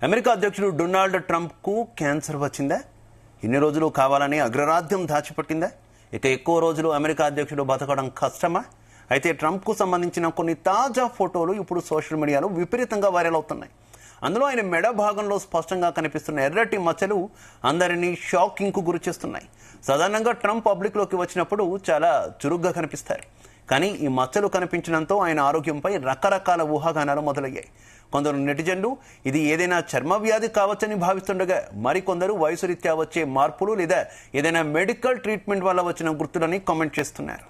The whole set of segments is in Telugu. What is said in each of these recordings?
అమెరికా అధ్యక్షుడు డొనాల్డ్ ట్రంప్ కు క్యాన్సర్ వచ్చిందా? ఇన్ని రోజులు కావాలని అగ్రరాజ్యం దాచిపట్టిందా? ఇక ఎక్కువ రోజులు అమెరికా అధ్యక్షుడు బతకడం కష్టమా? అయితే ట్రంప్ కు సంబంధించిన కొన్ని తాజా ఫోటోలు ఇప్పుడు సోషల్ మీడియాలో విపరీతంగా వైరల్ అవుతున్నాయి. అందులో ఆయన మెడ భాగంలో స్పష్టంగా కనిపిస్తున్న ఎర్రటి మచ్చలు అందరినీ షాకింగ్ కు గురిచేస్తున్నాయి. సాధారణంగా ట్రంప్ పబ్లిక్ లోకి వచ్చినప్పుడు చాలా చురుగ్గా కనిపిస్తారు. కానీ ఈ మచ్చలు కనిపించడంతో ఆయన ఆరోగ్యంపై రకరకాల ఊహాగానాలు మొదలయ్యాయి. కొందరు నెటిజన్లు ఇది ఏదైనా చర్మ వ్యాధి కావచ్చని భావిస్తుండగా, మరికొందరు వయసు రీత్యా వచ్చే మార్పులు లేదా ఏదైనా మెడికల్ ట్రీట్మెంట్ వల్ల వచ్చిన గుర్తులని కామెంట్ చేస్తున్నారు.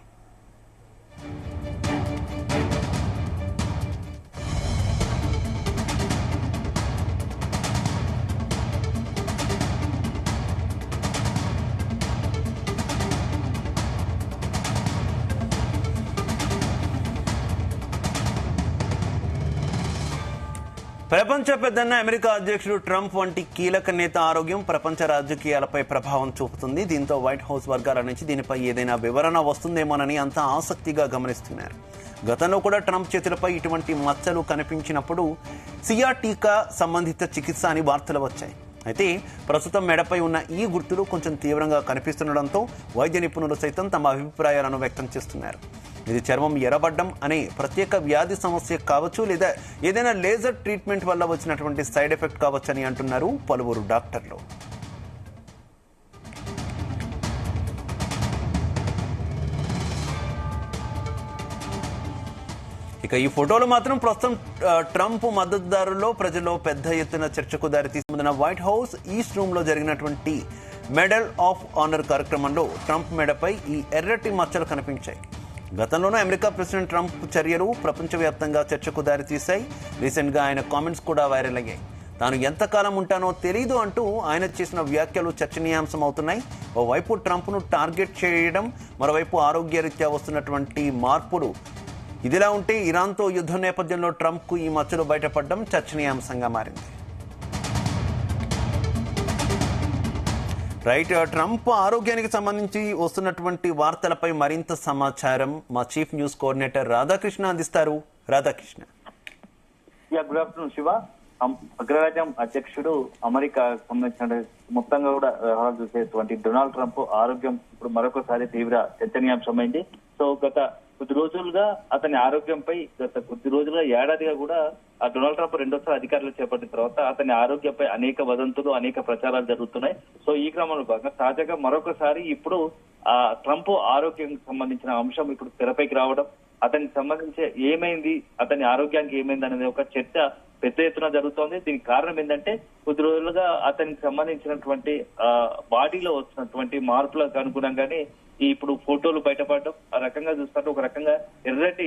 ప్రపంచ పెద్దన్న అమెరికా అధ్యక్షుడు ట్రంప్ వంటి కీలక నేత ఆరోగ్యం ప్రపంచ రాజకీయాలపై ప్రభావం చూపుతుంది. దీంతో వైట్ హౌస్ వర్గాల నుంచి దీనిపై ఏదైనా వివరణ వస్తుందేమోనని అంతా ఆసక్తిగా గమనిస్తున్నారు. గతంలో కూడా ట్రంప్ చేతులపై ఇటువంటి మచ్చలు కనిపించినప్పుడు సియాటికా సంబంధిత చికిత్స అని వార్తలు వచ్చాయి. అయితే ప్రస్తుతం మెడపై ఉన్న ఈ గుర్తులు కొంచెం తీవ్రంగా కనిపిస్తుండడంతో వైద్య నిపుణులు సైతం తమ అభిప్రాయాలను వ్యక్తం చేస్తున్నారు. ఇది చర్మం ఎర్రబడ్డం అనే ప్రత్యేక వ్యాధి సమస్య కావచ్చు, లేదా ఏదైనా లేజర్ ట్రీట్మెంట్ వల్ల వచ్చినటువంటి సైడ్ ఎఫెక్ట్ కావచ్చని అంటున్నారు పలువురు డాక్టర్లు. ఇక ఈ ఫోటోలు మాత్రం ప్రస్తుతం ట్రంప్ మద్దతుదారుల్లో ప్రజల్లో పెద్ద ఎత్తున చర్చకు దారితీసిన వైట్ హౌస్ ఈస్ట్ రూమ్ లో జరిగినటువంటి మెడల్ ఆఫ్ ఆనర్ కార్యక్రమంలో ట్రంప్ మెడపై ఈ ఎర్రటి మచ్చలు కనిపించాయి. గతంలోనూ అమెరికా ప్రెసిడెంట్ ట్రంప్ చర్యలు ప్రపంచవ్యాప్తంగా చర్చకు దారితీశాయి. రీసెంట్ గా ఆయన కామెంట్స్ కూడా వైరల్ అయ్యాయి. తాను ఎంతకాలం ఉంటానో తెలీదు అంటూ ఆయన చేసిన వ్యాఖ్యలు చర్చనీయాంశం అవుతున్నాయి. ఓవైపు ట్రంప్ ను టార్గెట్ చేయడం, మరోవైపు ఆరోగ్యరీత్యా వస్తున్నటువంటి మార్పులు. ఇదిలా ఉంటే ఇరాన్తో యుద్ధం నేపథ్యంలో ట్రంప్ కు ఈ మచ్చలు బయటపడడం చర్చనీయాంశంగా మారింది. రైట్, ట్రంప్ ఆరోగ్యానికి సంబంధించి వస్తున్నటువంటి వార్తలపై మరింత సమాచారం మా చీఫ్ న్యూస్ కోఆర్డినేటర్ రాధాకృష్ణ అందిస్తారు. రాధాకృష్ణ. Good afternoon Shiva. అగ్రరాజ్యం అధ్యక్షుడు అమెరికా సంబంధించిన మొత్తంగా కూడా వ్యవహారాలు చూసేటువంటి డొనాల్డ్ ట్రంప్ ఆరోగ్యం ఇప్పుడు మరొకసారి తీవ్ర చర్చనీయాంశమైంది. సో గత కొద్ది రోజులుగా అతని ఆరోగ్యంపై ఏడాదిగా కూడా డొనాల్డ్ ట్రంప్ రెండోసారి అధికారులు చేపట్టిన తర్వాత అతని ఆరోగ్యంపై అనేక వదంతులు, అనేక ప్రచారాలు జరుగుతున్నాయి. సో ఈ క్రమంలో భాగంగా తాజాగా మరొకసారి ఇప్పుడు ట్రంప్ ఆరోగ్యానికి సంబంధించిన అంశం ఇప్పుడు తెరపైకి రావడం, అతనికి సంబంధించి ఏమైంది, అతని ఆరోగ్యానికి ఏమైంది అనేది ఒక చర్చ పెద్ద ఎత్తున జరుగుతోంది. దీనికి కారణం ఏంటంటే కొద్ది రోజులుగా అతనికి సంబంధించినటువంటి బాడీలో వస్తున్నటువంటి మార్పులకు అనుగుణంగానే ఇప్పుడు ఫోటోలు బయటపడడం, ఆ రకంగా చూస్తుంటే ఒక రకంగా ఎర్రటి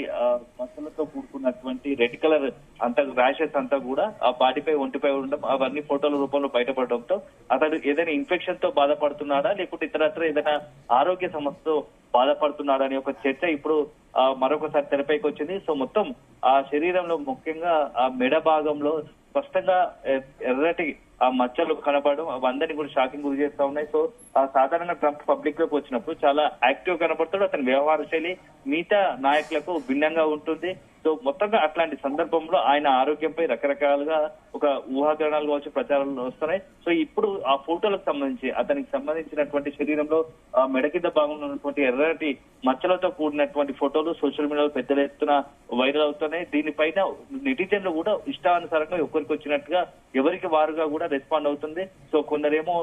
మచ్చలతో కూడుకున్నటువంటి రెడ్ కలర్ అంతా ర్యాషెస్ అంతా కూడా ఆ బాడీపై, ఒంటిపై ఉండడం, అవన్నీ ఫోటోల రూపంలో బయటపడడంతో అతడు ఏదైనా ఇన్ఫెక్షన్ తో బాధపడుతున్నాడా, లేకుంటే ఇతరత్ర ఏదైనా ఆరోగ్య సమస్యతో బాధపడుతున్నాడా అనే ఒక చర్చ ఇప్పుడు మరొకసారి తెరపైకి వచ్చింది. సో మొత్తం ఆ శరీరంలో ముఖ్యంగా ఆ మెడ భాగంలో స్పష్టంగా ఎర్రటి ఆ మచ్చలు కనపడడం అందరినీ కూడా షాకింగ్ గురి చేస్తా ఉన్నాయి. సో సాధారణంగా ట్రంప్ పబ్లిక్ లోకి వచ్చినప్పుడు చాలా యాక్టివ్ కనపడతాడు. అతని వ్యవహార శైలి మిగతా నాయకులకు భిన్నంగా ఉంటుంది. సో మొత్తంగా అట్లాంటి సందర్భంలో ఆయన ఆరోగ్యంపై రకరకాలుగా ఒక ఊహాగానాలు కావచ్చు, ప్రచారాలు వస్తున్నాయి. సో ఇప్పుడు ఆ ఫోటోలకు సంబంధించి అతనికి సంబంధించినటువంటి శరీరంలో మెడ కింద భాగంలో ఉన్నటువంటి ఎర్రటి మచ్చలతో కూడినటువంటి ఫోటోలు సోషల్ మీడియాలో పెద్ద ఎత్తున వైరల్ అవుతున్నాయి. దీనిపైన నెటిజన్లు కూడా ఇష్టానుసారంగా ఒకరికి వచ్చినట్టుగా ఎవరికి వారుగా కూడా రెస్పాండ్ అవుతుంది. సో కొందరేమో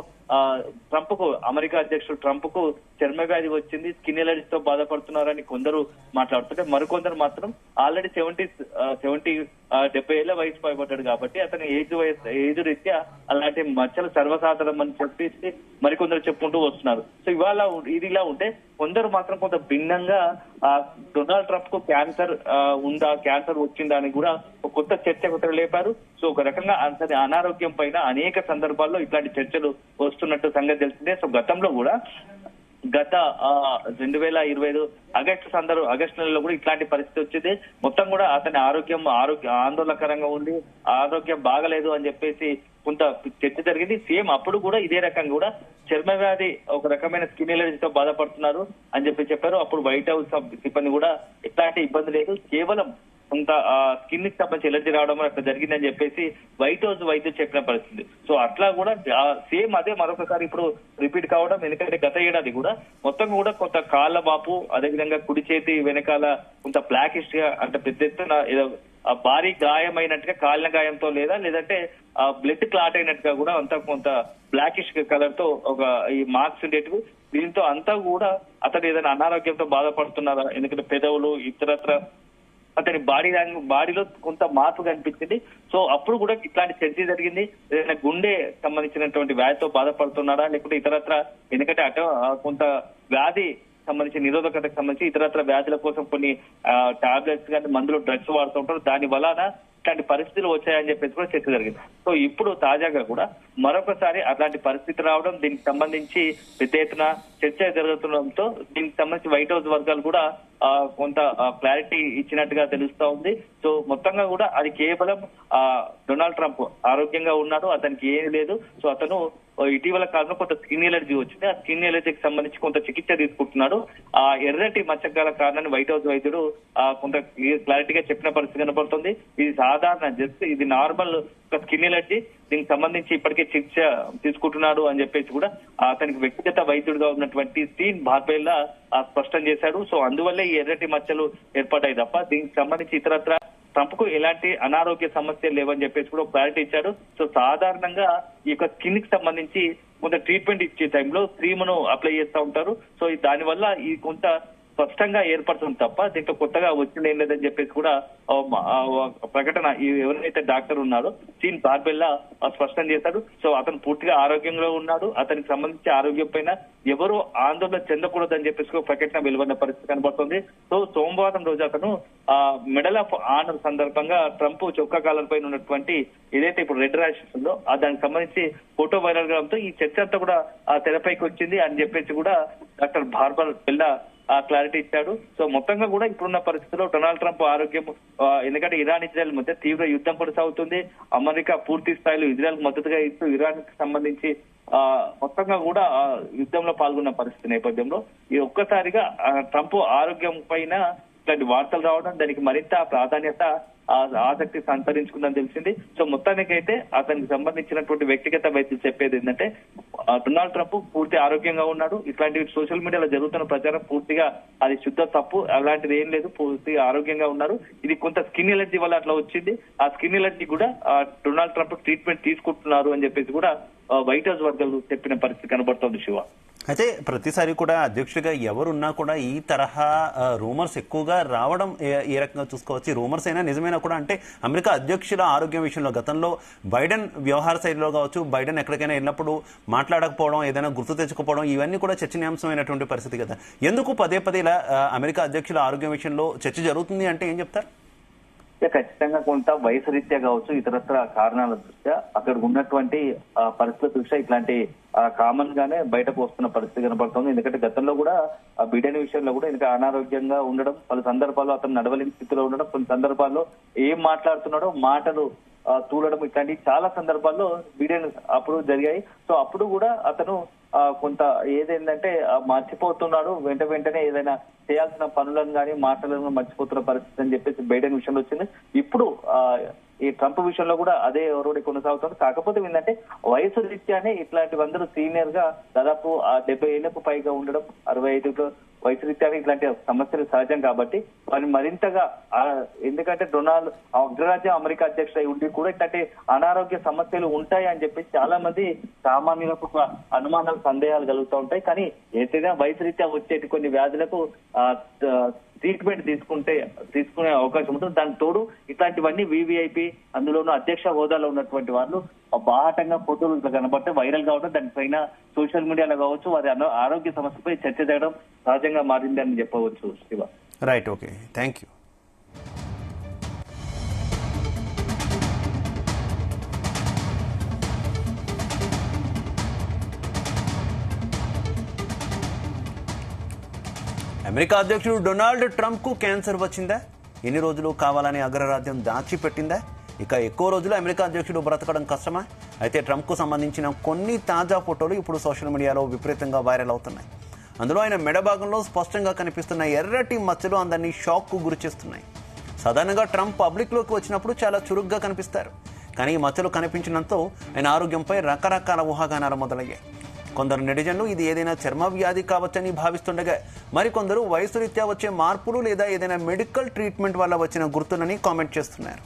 ట్రంప్ కు, అమెరికా అధ్యక్షుడు ట్రంప్ కు చర్మ వ్యాధి వచ్చింది, స్కిన్ ఎలర్జీతో బాధపడుతున్నారని కొందరు మాట్లాడుతుంటే, మరికొందరు మాత్రం ఆల్రెడీ 70 ఏళ్ల వయసు పైబడ్డాడు కాబట్టి అతని ఏజ్ రీత్యా అలాంటి మచ్చలు సర్వసాధారణం అని చెప్పేసి మరికొందరు చెప్పుకుంటూ వస్తున్నారు. సో ఇవాళ ఇదిలా ఉంటే కొందరు మాత్రం కొంత భిన్నంగా డొనాల్డ్ ట్రంప్ కు క్యాన్సర్ ఉందా, క్యాన్సర్ వచ్చిందా అని కూడా ఒక కొత్త చర్చ లేపారు. సో ఒక రకంగా అతని అనారోగ్యం పైన అనేక సందర్భాల్లో ఇట్లాంటి చర్చలు వస్తున్నట్టు సంగతి తెలిసిందే. సో గతంలో కూడా గత 2025 ఆగస్టు నెలలో కూడా ఇట్లాంటి పరిస్థితి వచ్చింది. మొత్తం కూడా అతని ఆరోగ్యం ఆందోళనకరంగా ఉంది, ఆరోగ్యం బాగలేదు అని చెప్పేసి కొంత చర్చ జరిగింది. సేమ్ అప్పుడు కూడా ఇదే రకంగా కూడా చర్మ వ్యాధి, ఒక రకమైన స్కిన్ ఎలర్జీతో బాధపడుతున్నారు అని చెప్పారు. అప్పుడు వైట్ హౌస్ సిబ్బంది కూడా ఎట్లాంటి ఇబ్బంది లేదు, కేవలం కొంత స్కిన్ కి సంబంధించి ఎలర్జీ రావడం అట్లా జరిగిందని చెప్పేసి వైట్ హౌస్ వైద్యులు చెప్పిన పరిస్థితి. సో అట్లా కూడా సేమ్ అదే మరొకసారి ఇప్పుడు రిపీట్ కావడం. ఎందుకంటే గత ఏడాది కూడా మొత్తం కూడా కొంత కాళ్ళ వాపు, అదేవిధంగా కుడి చేతి వెనకాల కొంత బ్లాకిష్ గా అంటే పెద్ద ఎత్తున ఏదో భారీ గాయమైనట్టుగా కాలిన గాయంతో లేదంటే బ్లడ్ క్లాట్ అయినట్టుగా కూడా అంతా కొంత బ్లాకిష్ కలర్ తో ఒక ఈ మార్క్స్ ఉండేటివి. దీంతో అంతా కూడా అతను ఏదైనా అనారోగ్యంతో బాధపడుతున్నారా, ఎందుకంటే పెదవులు ఇతరత్ర అతని బాడీలో కొంత మార్పు కనిపించింది. సో అప్పుడు కూడా ఇట్లాంటి చర్చ జరిగింది. ఏదైనా గుండె సంబంధించినటువంటి వ్యాధితో బాధపడుతున్నారా, లేకుంటే ఇతరత్ర, ఎందుకంటే కొంత వ్యాధి సంబంధించి నిరోధకతకు సంబంధించి ఇతరత్ర వ్యాధుల కోసం కొన్ని టాబ్లెట్స్ కానీ మందులు డ్రగ్స్ వాడుతూ ఉంటారు. దాని వలన ఇట్లాంటి పరిస్థితులు వచ్చాయని చెప్పేసి కూడా చర్చ జరిగింది. సో ఇప్పుడు తాజాగా కూడా మరొకసారి అట్లాంటి పరిస్థితి రావడం, దీనికి సంబంధించి పెద్ద ఎత్తున చర్చ జరుగుతుండడంతో దీనికి సంబంధించి వైట్ హౌస్ వర్గాలు కూడా కొంత క్లారిటీ ఇచ్చినట్టుగా తెలుస్తా ఉంది. సో మొత్తంగా కూడా అది కేవలం డొనాల్డ్ ట్రంప్ ఆరోగ్యంగా ఉన్నాడు, అతనికి ఏమీ లేదు. సో అతను ఇటీవల కాలంలో కొంత స్కిన్ ఎలర్జీ వచ్చింది. ఆ స్కిన్ ఎలర్జీకి సంబంధించి కొంత చికిత్స తీసుకుంటున్నాడు. ఆ ఎర్రటి మచ్చకాల కారణాన్ని వైట్ హౌస్ వైద్యుడు కొంత క్లారిటీగా చెప్పిన పరిస్థితి కనబడుతుంది. ఇది సాధారణ జస్ట్ ఇది నార్మల్ స్కిన్ ఎలర్జీ, దీనికి సంబంధించి ఇప్పటికే చికిత్స తీసుకుంటున్నాడు అని చెప్పేసి కూడా అతనికి వ్యక్తిగత వైద్యుడిగా ఉన్నటువంటి స్టీన్ బార్బెల్లా స్పష్టం చేశాడు. సో అందువల్లే ఈ ఎర్రటి మచ్చలు ఏర్పడ్డాయి తప్ప దీనికి సంబంధించి ఇతరత్ర ట్రంప్ కు ఎలాంటి అనారోగ్య సమస్యలు లేవని చెప్పేసి కూడా క్లారిటీ ఇచ్చారు. సో సాధారణంగా ఈ యొక్క స్కిన్ కి సంబంధించి కొంత ట్రీట్మెంట్ ఇచ్చే టైంలో క్రీమ్ ను అప్లై చేస్తూ ఉంటారు. సో దాని వల్ల ఈ కొంత స్పష్టంగా ఏర్పడుతుంది తప్ప దీంట్లో కొత్తగా వచ్చింది ఏం లేదని చెప్పేసి కూడా ప్రకటన ఎవరైతే డాక్టర్ ఉన్నారో స్టీన్ బార్బెల్లా స్పష్టం చేశాడు. సో అతను పూర్తిగా ఆరోగ్యంగా ఉన్నాడు, అతనికి సంబంధించి ఆరోగ్యం పైన ఎవరు ఆందోళన చెందకూడదని చెప్పేసి ప్రకటన వెలువడిన పరిస్థితి కనబడుతుంది. సో సోమవారం రోజు అతను మెడల్ ఆఫ్ ఆనర్ సందర్భంగా ట్రంప్ చొక్కా కాలం పైన ఉన్నటువంటి ఏదైతే ఇప్పుడు రెడ్ ర్యాషెస్ ఉందో దానికి సంబంధించి ఫోటో వైరల్ కావడంతో ఈ చర్చ అంతా కూడా తెరపైకి వచ్చింది అని చెప్పేసి కూడా డాక్టర్ బార్బెల్లా క్లారిటీ ఇచ్చాడు. సో మొత్తంగా కూడా ఇప్పుడున్న పరిస్థితుల్లో డొనాల్డ్ ట్రంప్ ఆరోగ్యం, ఎందుకంటే ఇరాన్ ఇజ్రాయెల్ మధ్య తీవ్ర యుద్ధం కొనసాగుతుంది. అమెరికా పూర్తి స్థాయిలో ఇజ్రాయెల్ మద్దతుగా ఇస్తూ ఇరాన్ కి సంబంధించి మొత్తంగా కూడా యుద్ధంలో పాల్గొన్న పరిస్థితి నేపథ్యంలో ఈ ఒక్కసారిగా ట్రంప్ ఆరోగ్యం పైన ఇట్లాంటి వార్తలు రావడం, దానికి మరింత ప్రాధాన్యత ఆసక్తి సంతరించుకుందని తెలిసింది. సో మొత్తానికైతే అతనికి సంబంధించినటువంటి వ్యక్తిగత వైద్యులు చెప్పేది ఏంటంటే డొనాల్డ్ ట్రంప్ పూర్తి ఆరోగ్యంగా ఉన్నాడు. ఇట్లాంటి సోషల్ మీడియాలో జరుగుతున్న ప్రచారం పూర్తిగా అది శుద్ధ తప్పు, అలాంటిది ఏం లేదు, పూర్తిగా ఆరోగ్యంగా ఉన్నారు. ఇది కొంత స్కిన్ ఎలర్జీ వల్ల అట్లా వచ్చింది. ఆ స్కిన్ ఎలర్జీ కూడా డొనాల్డ్ ట్రంప్ ట్రీట్మెంట్ తీసుకుంటున్నారు అని చెప్పేసి కూడా వైట్ హౌస్ వర్గాలు చెప్పిన పరిస్థితి కనబడుతోంది శివ. అయితే ప్రతిసారి కూడా అధ్యక్షుడిగా ఎవరున్నా కూడా ఈ తరహా రూమర్స్ ఎక్కువగా రావడం ఏ రకంగా చూసుకోవచ్చు? రూమర్స్ అయినా నిజమైనా కూడా అంటే అమెరికా అధ్యక్షుల ఆరోగ్యం విషయంలో గతంలో బైడెన్ వ్యవహార శైలిలో కావచ్చు, బైడెన్ ఎక్కడికైనా వెళ్ళినప్పుడు మాట్లాడకపోవడం, ఏదైనా గుర్తు తెచ్చుకోవడం, ఇవన్నీ కూడా చర్చనీయాంశమైనటువంటి పరిస్థితి కదా. ఎందుకు పదే పదే ఇలా అమెరికా అధ్యక్షుల ఆరోగ్యం విషయంలో చర్చ జరుగుతుంది అంటే ఏం చెప్తారు? ఖచ్చితంగా కొంత వయసు రీత్యా కావచ్చు, ఇతరత్ర కారణాల దృష్ట్యా అక్కడ ఉన్నటువంటి పరిస్థితుల దృష్ట్యా ఇట్లాంటి కామన్ గానే బయటకు వస్తున్న పరిస్థితి కనబడుతుంది. ఎందుకంటే గతంలో కూడా బిడెన్ విషయంలో కూడా ఎందుకంటే అనారోగ్యంగా ఉండడం, పలు సందర్భాల్లో అతను నడవలేని స్థితిలో ఉండడం, కొన్ని సందర్భాల్లో ఏం మాట్లాడుతున్నాడో మాటలు తూలడం, ఇట్లాంటి చాలా సందర్భాల్లో బిడెన్ అప్పుడు జరిగాయి. సో అప్పుడు కూడా అతను కొంత ఏదేంటంటే మర్చిపోతున్నాడు, వెంటనే ఏదైనా చేయాల్సిన పనులను కానీ మాటలను మర్చిపోతున్న పరిస్థితి అని చెప్పేసి బైడెన్ విషయంలో వచ్చింది. ఇప్పుడు ఈ ట్రంప్ విషయంలో కూడా అదే ఎవరోడి కొనసాగుతుంది. కాకపోతే ఏంటంటే వయసు రీత్యానే ఇట్లాంటివందరూ సీనియర్ గా దాదాపు 70 ఏళ్లకు పైగా ఉండడం, 65 వయసు రీత్యానే ఇట్లాంటి సమస్యలు సహజం కాబట్టి వారిని మరింతగా ఎందుకంటే డొనాల్డ్ అగ్రరాజ్యం అమెరికా అధ్యక్షుడు ఉండి కూడా ఇట్లాంటి అనారోగ్య సమస్యలు ఉంటాయి అని చెప్పేసి చాలా మంది సామాన్యులకు అనుమానాలు, సందేహాలు కలుగుతూ ఉంటాయి. కానీ ఏదైనా వయసు రీత్యా వచ్చేటి కొన్ని వ్యాధులకు ట్రీట్మెంట్ తీసుకునే అవకాశం ఉంటుంది. దానికి తోడు ఇట్లాంటివన్నీ వివిఐపి, అందులోనూ అధ్యక్ష హోదాలో ఉన్నటువంటి వాళ్ళు బాహటంగా ఫోటోలు కనబడితే వైరల్ కావడం, దానిపైన సోషల్ మీడియాలో కావచ్చు వారి ఆరోగ్య సమస్యపై చర్చ చేయడం సహజంగా మారింది అని చెప్పవచ్చు Shiva. Right, okay, thank you. America అధ్యక్షుడు డొనాల్డ్ ట్రంప్ కు క్యాన్సర్ వచ్చిందా? ఎన్ని రోజులు కావాలని అగ్రరాజ్యం దాచిపెట్టిందా? ఇక ఎక్కువ రోజులు అమెరికా అధ్యక్షుడు బ్రతకడం కష్టమా? అయితే ట్రంప్ కు సంబంధించిన కొన్ని తాజా ఫోటోలు ఇప్పుడు సోషల్ మీడియాలో విపరీతంగా వైరల్ అవుతున్నాయి. అందులో ఆయన మెడ భాగంలో స్పష్టంగా కనిపిస్తున్న ఎర్రటి మచ్చలు అందరినీ షాక్ కు గురి చేస్తున్నాయి. సాధారణంగా ట్రంప్ పబ్లిక్లోకి వచ్చినప్పుడు చాలా చురుగ్గా కనిపిస్తారు. కానీ ఈ మచ్చలు కనిపించడంతో ఆయన ఆరోగ్యంపై రకరకాల ఊహాగానాలు మొదలయ్యాయి. కొందరు నెటిజన్లు ఇది ఏదైనా చర్మ వ్యాధి కావచ్చని భావిస్తుండగా, మరికొందరు వయసు రీత్యా వచ్చే మార్పులు లేదా ఏదైనా మెడికల్ ట్రీట్మెంట్ వల్ల వచ్చిన గుర్తులని కామెంట్ చేస్తున్నారు.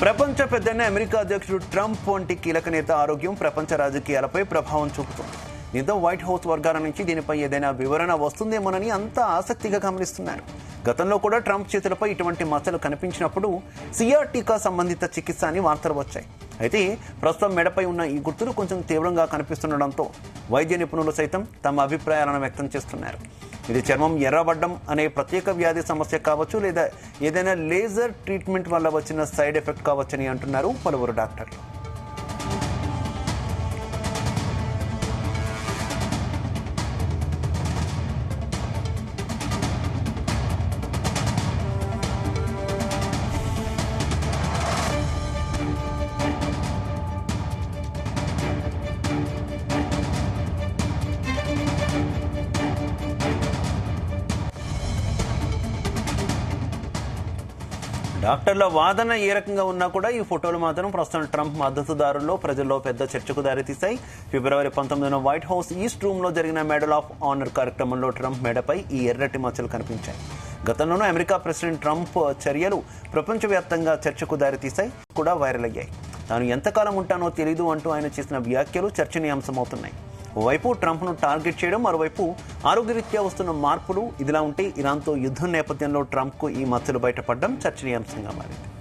ప్రపంచ పెద్దన్న అమెరికా అధ్యక్షుడు ట్రంప్ వంటి కీలక నేత ఆరోగ్యం ప్రపంచ రాజకీయాలపై ప్రభావం చూపుతుంది. దీంతో వైట్ హౌస్ వర్గాల నుంచి దీనిపై ఏదైనా వివరణ వస్తుందేమోనని అంతా ఆసక్తిగా గమనిస్తున్నారు. గతంలో కూడా ట్రంప్ చేతులపై ఇటువంటి మచ్చలు కనిపించినప్పుడు సియాటికా సంబంధిత చికిత్స అని వార్తలు వచ్చాయి. అయితే ప్రస్తుతం మెడపై ఉన్న ఈ గుర్తులు కొంచెం తీవ్రంగా కనిపిస్తుండడంతో వైద్య నిపుణులు సైతం తమ అభిప్రాయాలను వ్యక్తం చేస్తున్నారు. ఇది చర్మం ఎర్రబడ్డం అనే ప్రత్యేక వ్యాధి సమస్య కావచ్చు, లేదా ఏదైనా లేజర్ ట్రీట్మెంట్ వల్ల వచ్చిన సైడ్ ఎఫెక్ట్ కావచ్చని అంటున్నారు పలువురు డాక్టర్లు. డాక్టర్ల వాదన ఏ రకంగా ఉన్నా కూడా ఈ ఫోటోలు మాత్రం ప్రస్తుతం ట్రంప్ మద్దతుదారుల్లో ప్రజల్లో పెద్ద చర్చకు దారితీశాయి. ఫిబ్రవరి 19న వైట్ హౌస్ ఈస్ట్ రూమ్ లో జరిగిన మెడల్ ఆఫ్ ఆనర్ కార్యక్రమంలో ట్రంప్ మెడపై ఈ ఎర్రటి మచ్చలు కనిపించాయి. గతంలోనూ అమెరికా ప్రెసిడెంట్ ట్రంప్ చర్యలు ప్రపంచవ్యాప్తంగా చర్చకు దారితీశాయి, కూడా వైరల్ అయ్యాయి. తాను ఎంతకాలం ఉంటానో తెలీదు అంటూ ఆయన చేసిన వ్యాఖ్యలు చర్చనీయాంశమవుతున్నాయి. ఓవైపు ట్రంప్ను టార్గెట్ చేయడం, మరోవైపు ఆరోగ్యరీత్యా వస్తున్న మార్పులు. ఇదిలా ఉంటే ఇరాన్తో యుద్ధం నేపథ్యంలో ట్రంప్కు ఈ మచ్చలు బయటపడడం చర్చనీయాంశంగా మారింది.